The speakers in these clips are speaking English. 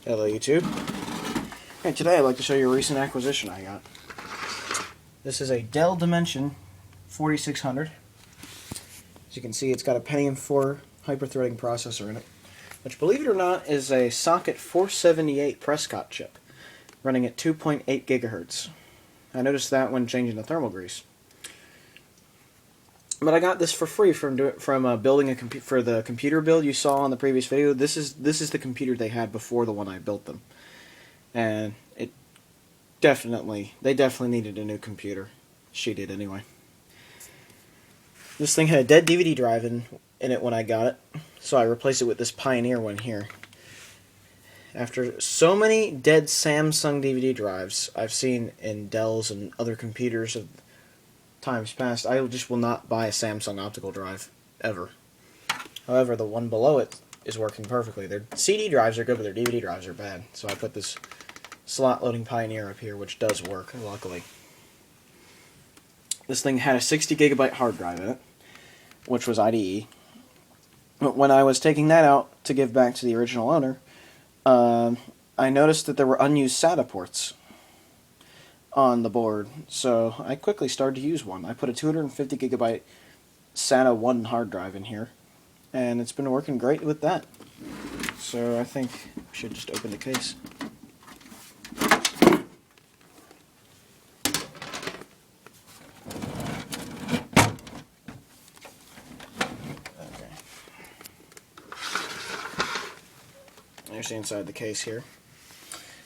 Hello YouTube. Hey, today I'd like to show you a recent acquisition I got. This is a Dell Dimension 4600. As you can see, it's got a Pentium 4 hyper-threading processor in it, which, believe it or not, is a socket 478 Prescott chip, running at 2.8 gigahertz. I noticed that when changing the thermal grease. But I got this for free from building a for the computer build you saw on the previous video. This is the computer they had before the one I built them, and they definitely needed a new computer. She did anyway. This thing had a dead DVD drive in it when I got it, so I replaced it with this Pioneer one here. After so many dead Samsung DVD drives I've seen in Dells and other computers of times past, I just will not buy a Samsung optical drive, ever. However, the one below it is working perfectly. Their CD drives are good, but their DVD drives are bad. So I put this slot-loading Pioneer up here, which does work, luckily. This thing had a 60 gigabyte hard drive in it, which was IDE. But when I was taking that out to give back to the original owner, I noticed that there were unused SATA ports on the board, so I quickly started to use one. I put a 250 gigabyte SATA 1 hard drive in here, and it's been working great with that. So I think we should just open the case. Okay. There's the inside of the case here.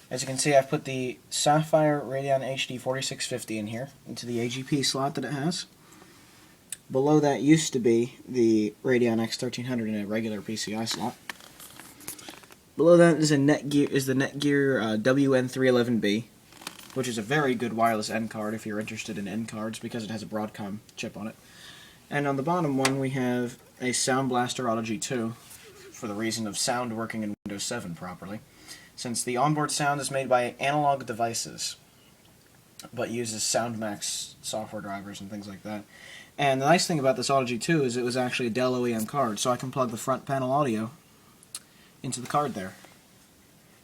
As you can see, I've put the Sapphire Radeon HD 4650 in here, into the AGP slot that it has. Below that used to be the Radeon X1300 in a regular PCI slot. Below that is the Netgear WN311B, which is a very good wireless end card if you're interested in end cards, because it has a Broadcom chip on it. And on the bottom one we have a Sound Blaster Auto G2, for the reason of sound working in Windows 7 properly, since the onboard sound is made by Analog Devices, but uses SoundMax software drivers and things like that. And the nice thing about this Auto G2 is it was actually a Dell OEM card, so I can plug the front panel audio into the card there,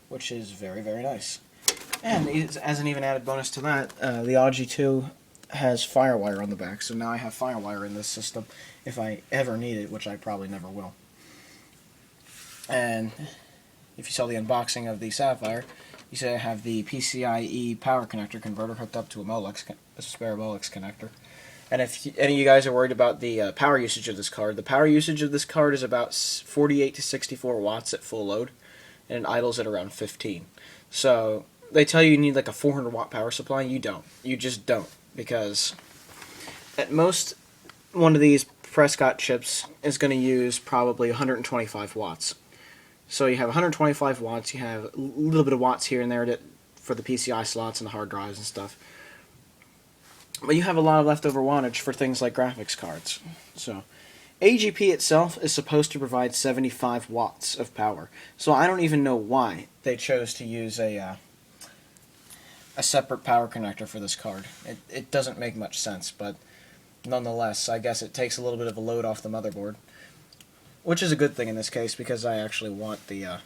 which is very, very nice. And as an even added bonus to that, the Auto G2 has FireWire on the back, so now I have FireWire in this system if I ever need it, which I probably never will. And if you saw the unboxing of the Sapphire, you see I have the PCIe power connector converter hooked up to a spare Molex connector. And if any of you guys are worried about the power usage of this card, the power usage of this card is about 48 to 64 watts at full load, and it idles at around 15. So they tell you need like a 400 watt power supply. You don't. You just don't, because at most one of these Prescott chips is going to use probably 125 watts. So you have 125 watts, you have a little bit of watts here and there for the PCI slots and the hard drives and stuff. But you have a lot of leftover wattage for things like graphics cards. So AGP itself is supposed to provide 75 watts of power. So I don't even know why they chose to use a separate power connector for this card. It doesn't make much sense, but nonetheless, I guess it takes a little bit of a load off the motherboard. Which is a good thing in this case, because I actually want the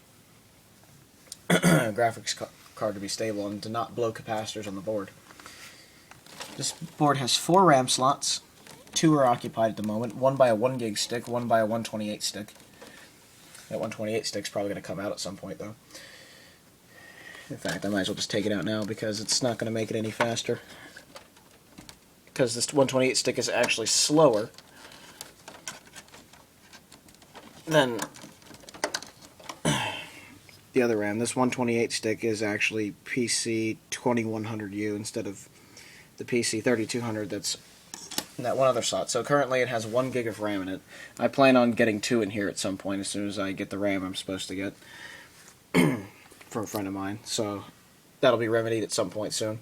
graphics card to be stable and to not blow capacitors on the board. This board has 4 RAM slots. 2 are occupied at the moment. One by a 1 gig stick, one by a 128 stick. That 128 stick's probably going to come out at some point, though. In fact, I might as well just take it out now, because it's not going to make it any faster. Because this 128 stick is actually slower than the other RAM. This 128 stick is actually PC2100U instead of the PC3200 that's in that one other slot. So currently it has 1 gig of RAM in it. I plan on getting 2 in here at some point as soon as I get the RAM I'm supposed to get from a friend of mine. So that'll be remedied at some point soon.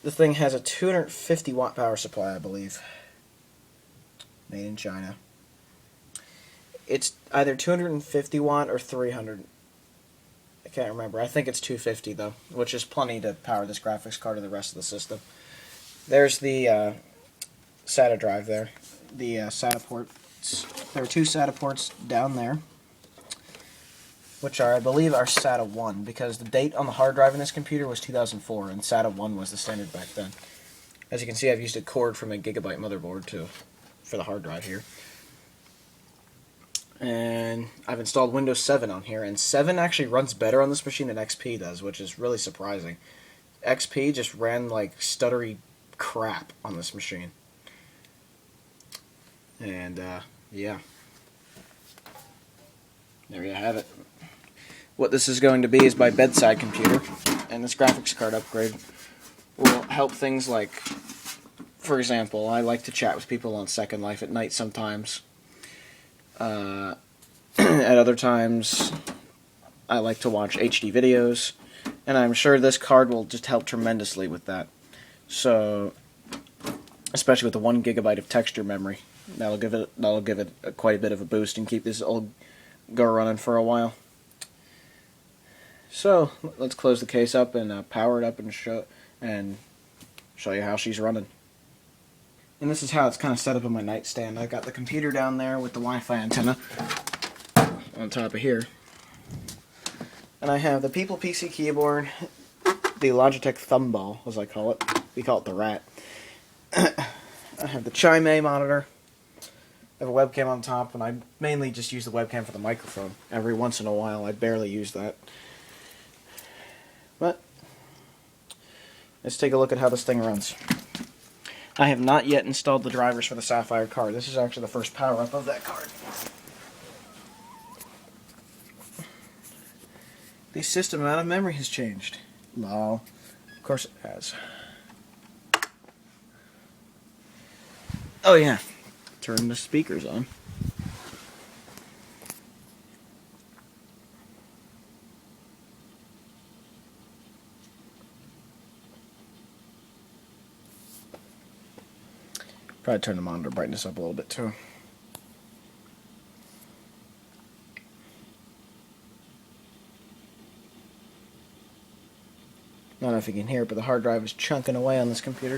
The thing has a 250 watt power supply, I believe. Made in China. It's either 250 watt or 300. I can't remember. I think it's 250 though, which is plenty to power this graphics card and the rest of the system. There's the SATA drive there. The SATA ports. There are 2 SATA ports down there. which are, I believe, are SATA 1, because the date on the hard drive in this computer was 2004, and SATA 1 was the standard back then. As you can see, I've used a cord from a Gigabyte motherboard for the hard drive here. And I've installed Windows 7 on here, and 7 actually runs better on this machine than XP does, which is really surprising. XP just ran like stuttery crap on this machine. And, yeah. There you have it. What this is going to be is my bedside computer, and this graphics card upgrade will help things like, for example, I like to chat with people on Second Life at night sometimes. At other times, I like to watch HD videos, and I'm sure this card will just help tremendously with that. So, especially with the 1 GB of texture memory, that'll give it quite a bit of a boost and keep this old girl running for a while. So let's close the case up and power it up and show you how she's running. And this is how it's kind of set up on my nightstand. I've got the computer down there with the Wi-Fi antenna on top of here. And I have the People PC keyboard, the Logitech Thumball, as I call it. We call it the Rat. I have the Chime A monitor. I have a webcam on top, and I mainly just use the webcam for the microphone. Every once in a while, I barely use that. But let's take a look at how this thing runs. I have not yet installed the drivers for the Sapphire card. This is actually the first power-up of that card. The system amount of memory has changed. Lol. Of course it has. Oh yeah. Turn the speakers on. Probably turn the monitor brightness up a little bit too. I don't know if you can hear it, but the hard drive is chunking away on this computer.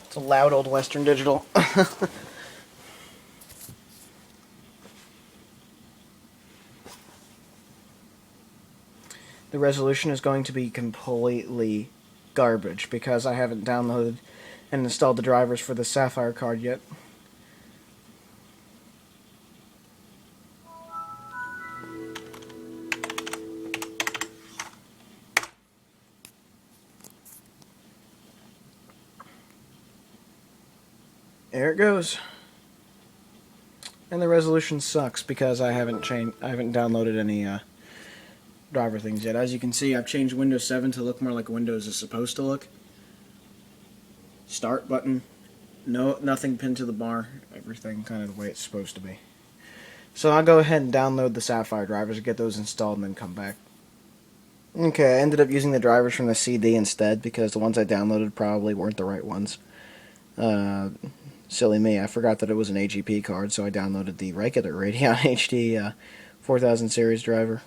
It's a loud old Western Digital. The resolution is going to be completely garbage because I haven't downloaded and installed the drivers for the Sapphire card yet. There it goes. And the resolution sucks because I haven't downloaded any driver things yet. As you can see, I've changed Windows 7 to look more like Windows is supposed to look. Start button, nothing pinned to the bar, everything kind of the way it's supposed to be. So I'll go ahead and download the Sapphire drivers, get those installed, and then come back. Okay, I ended up using the drivers from the CD instead because the ones I downloaded probably weren't the right ones. Silly me, I forgot that it was an AGP card, so I downloaded the regular Radeon HD 4000 series driver.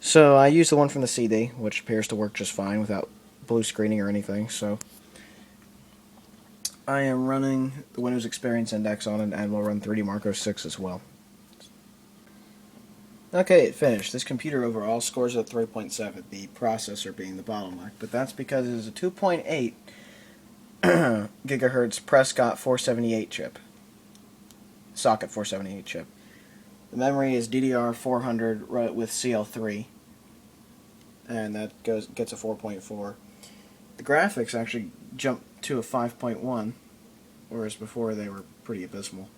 So I used the one from the CD, which appears to work just fine without blue screening or anything. So I am running the Windows Experience Index on it, and we'll run 3D Mark 06 as well. Okay, it finished. This computer overall scores at 3.7, the processor being the bottleneck, but that's because it is a 2.8 gigahertz Prescott 478 chip. Socket 478 chip. The memory is DDR400 with CL3, and that gets a 4.4. The graphics actually jumped to a 5.1, whereas before they were pretty abysmal.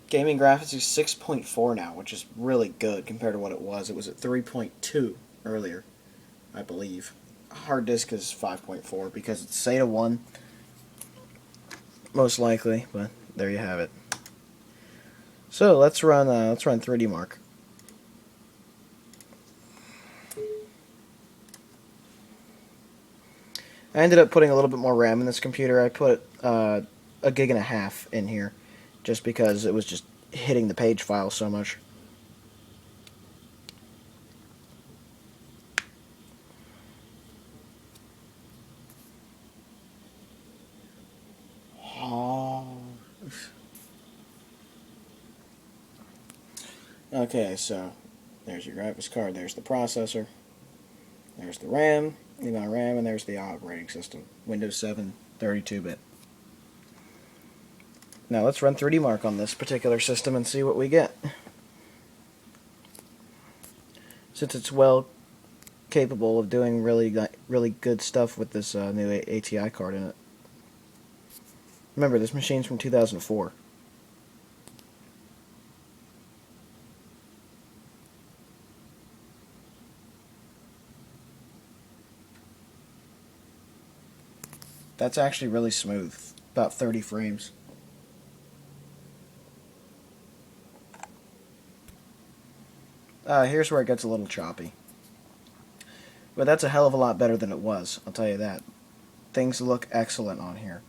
Gaming graphics is 6.4 now, which is really good compared to what it was. It was at 3.2 earlier, I believe. Hard disk is 5.4 because it's SATA 1, most likely, but there you have it. So let's run 3D Mark. I ended up putting a little bit more RAM in this computer. I put a gig and a half in here, just because it was just hitting the page file so much. Okay, so there's your graphics card, there's the processor, there's the RAM, the amount of RAM, and there's the operating system. Windows 7 32-bit. Now let's run 3D Mark on this particular system and see what we get. Since it's well capable of doing really good stuff with this new ATI card in it. Remember, this machine's from 2004. That's actually really smooth, about 30 frames. Here's where it gets a little choppy. But that's a hell of a lot better than it was, I'll tell you that. Things look excellent on here.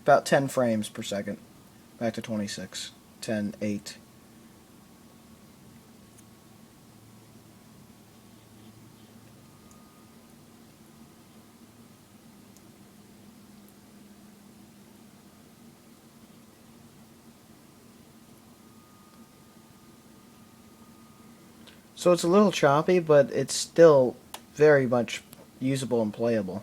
About 10 frames per second. Back to 26. 10, 8. So it's a little choppy, but it's still very much usable and playable.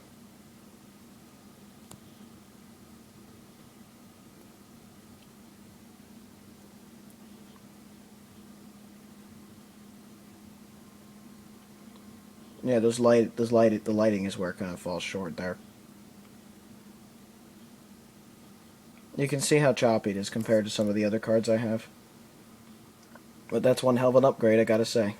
Yeah, the lighting is where it kind of falls short there. You can see how choppy it is compared to some of the other cards I have. But that's one hell of an upgrade, I gotta say.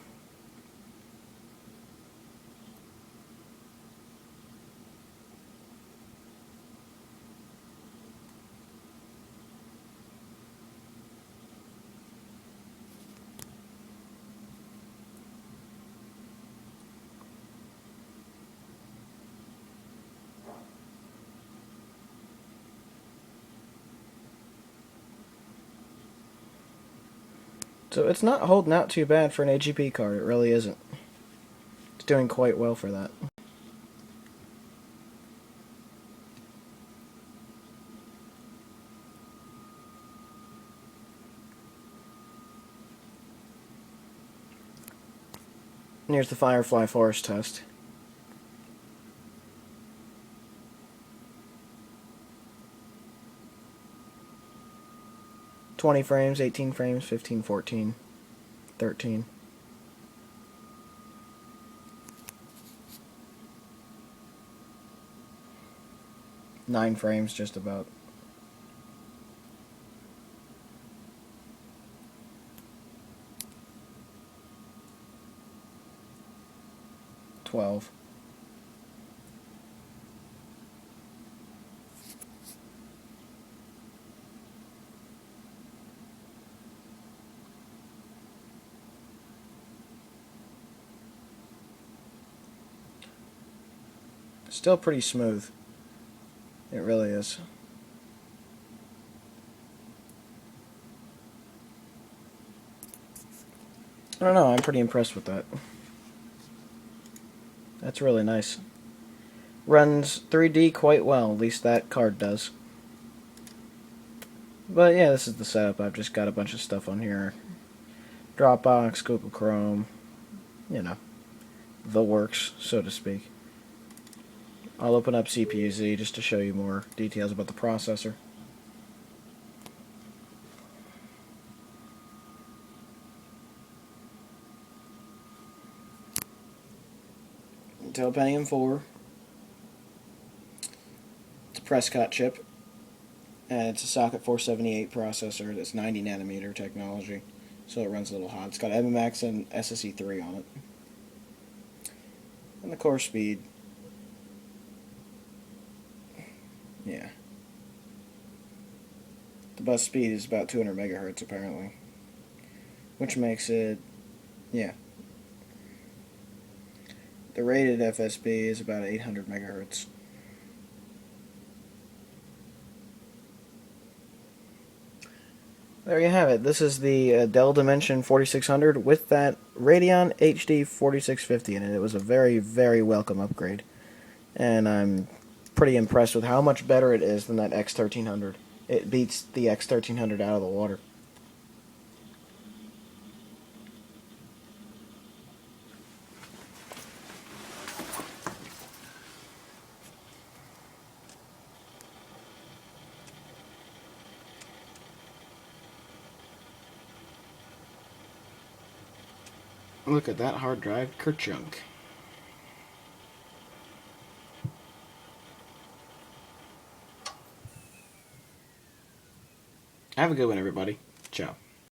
So it's not holding out too bad for an AGP card, it really isn't. It's doing quite well for that. And here's the Firefly Forest test. "20 frames, 18 frames, 15, 14, 13. "9 frames, just about. "12. Still pretty smooth. It really is. I don't know, I'm pretty impressed with that. That's really nice. Runs 3D quite well, at least that card does. But yeah, this is the setup. I've just got a bunch of stuff on here. Dropbox, Google Chrome, you know, the works, so to speak. I'll open up CPU-Z just to show you more details about the processor. Intel Pentium 4. It's a Prescott chip. And it's a socket 478 processor that's 90 nanometer technology. So it runs a little hot. It's got MMX and SSE3 on it. And the core speed. Yeah. The bus speed is about 200 megahertz apparently. Which makes it, yeah. The rated FSB is about 800 megahertz. There you have it. This is the Dell Dimension 4600 with that Radeon HD 4650 in it. It was a very, very welcome upgrade. And I'm pretty impressed with how much better it is than that X1300. It beats the X1300 out of the water. Look at that hard drive kerchunk. Have a good one, everybody. Ciao.